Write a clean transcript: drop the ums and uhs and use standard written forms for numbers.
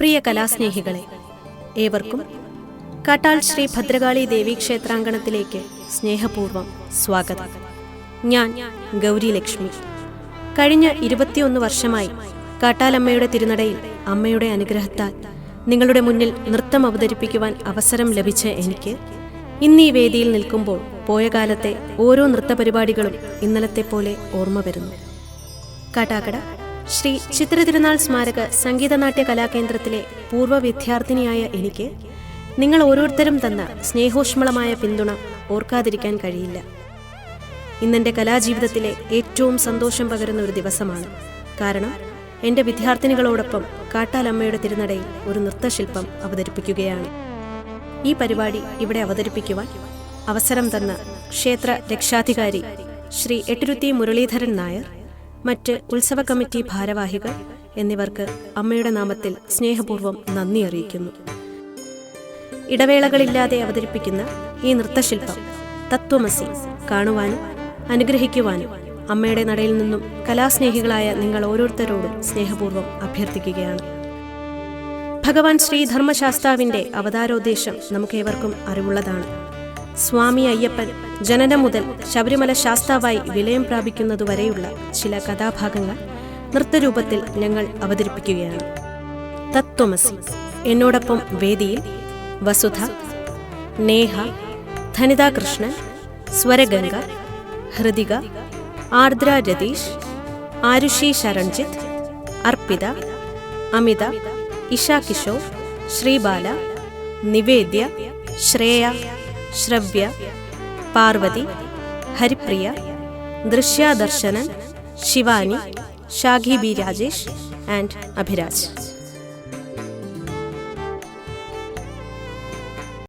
പ്രിയ കലാസ്നേഹികളെ, ഏവർക്കും കാട്ടാൾ ശ്രീ ഭദ്രകാളി ദേവീ ക്ഷേത്രാങ്കണത്തിലേക്ക് സ്നേഹപൂർവ്വം സ്വാഗതം. ഞാൻ ഗൗരി ലക്ഷ്മി. കഴിഞ്ഞ 21 വർഷമായി കാട്ടാലമ്മയുടെ തിരുനടയിൽ അമ്മയുടെ അനുഗ്രഹത്താൽ നിങ്ങളുടെ മുന്നിൽ നൃത്തം അവതരിപ്പിക്കുവാൻ അവസരം ലഭിച്ച എനിക്ക് ഇന്നീ വേദിയിൽ നിൽക്കുമ്പോൾ പോയ കാലത്തെ ഓരോ നൃത്തപരിപാടികളും ഇന്നലത്തെ പോലെ ഓർമ്മ വരുന്നു. കാട്ടാക്കട ശ്രീ ചിത്രതിരുനാൾ സ്മാരക സംഗീതനാട്യ കലാകേന്ദ്രത്തിലെ പൂർവ്വ വിദ്യാർത്ഥിനിയായ എനിക്ക് നിങ്ങൾ ഓരോരുത്തരും തന്ന സ്നേഹോഷ്മളമായ പിന്തുണ ഓർക്കാതിരിക്കാൻ കഴിയില്ല. ഇന്നെൻ്റെ കലാജീവിതത്തിലെ ഏറ്റവും സന്തോഷം പകരുന്ന ഒരു ദിവസമാണ്. കാരണം എൻ്റെ വിദ്യാർത്ഥിനികളോടൊപ്പം കാട്ടാലമ്മയുടെ തിരുനടയിൽ ഒരു നൃത്തശില്പം അവതരിപ്പിക്കുകയാണ്. ഈ പരിപാടി ഇവിടെ അവതരിപ്പിക്കുവാൻ അവസരം തന്ന ക്ഷേത്ര രക്ഷാധികാരി ശ്രീ എട്ടുരുത്തി മുരളീധരൻ നായർ, മറ്റ് ഉത്സവ കമ്മിറ്റി ഭാരവാഹികൾ എന്നിവർക്ക് അമ്മയുടെ നാമത്തിൽ സ്നേഹപൂർവ്വം നന്ദി അറിയിക്കുന്നു. ഇടവേളകളില്ലാതെ അവതരിപ്പിക്കുന്ന ഈ നൃത്തശില്പം തത്വമസി കാണുവാനും അനുഗ്രഹിക്കുവാനും അമ്മയുടെ നടയിൽ നിന്നും കലാസ്നേഹികളായ നിങ്ങൾ ഓരോരുത്തരോടും സ്നേഹപൂർവ്വം അഭ്യർത്ഥിക്കുകയാണ്. ഭഗവാൻ ശ്രീ ധർമ്മശാസ്താവിൻ്റെ അവതാരോദ്ദേശം നമുക്കേവർക്കും അറിവുള്ളതാണ്. സ്വാമി അയ്യപ്പൻ ജനനം മുതൽ ശബരിമല ശാസ്താവായി വിലയം പ്രാപിക്കുന്നതുവരെയുള്ള ചില കഥാഭാഗങ്ങൾ നൃത്തരൂപത്തിൽ ഞങ്ങൾ അവതരിപ്പിക്കുകയാണ്. തത്വമസി. എന്നോടൊപ്പം വേദിയിൽ വസുധ, നേഹ, ധനിത കൃഷ്ണൻ, സ്വരഗംഗ, ഹൃദിക, ആർദ്ര രതീഷ്, ആരുഷി ശരൺജിത്ത്, അർപ്പിത, അമിത, ഇഷ കിഷോർ, ശ്രീബാല, നിവേദ്യ, ശ്രേയ, ശ്രവ്യ, പാർവതി, ഹരിപ്രിയ, ദൃശ്യദർശനൻ, ശിവാനി, ഷാഘി ബി രാജേഷ് ആൻഡ് അഭിരാജ്.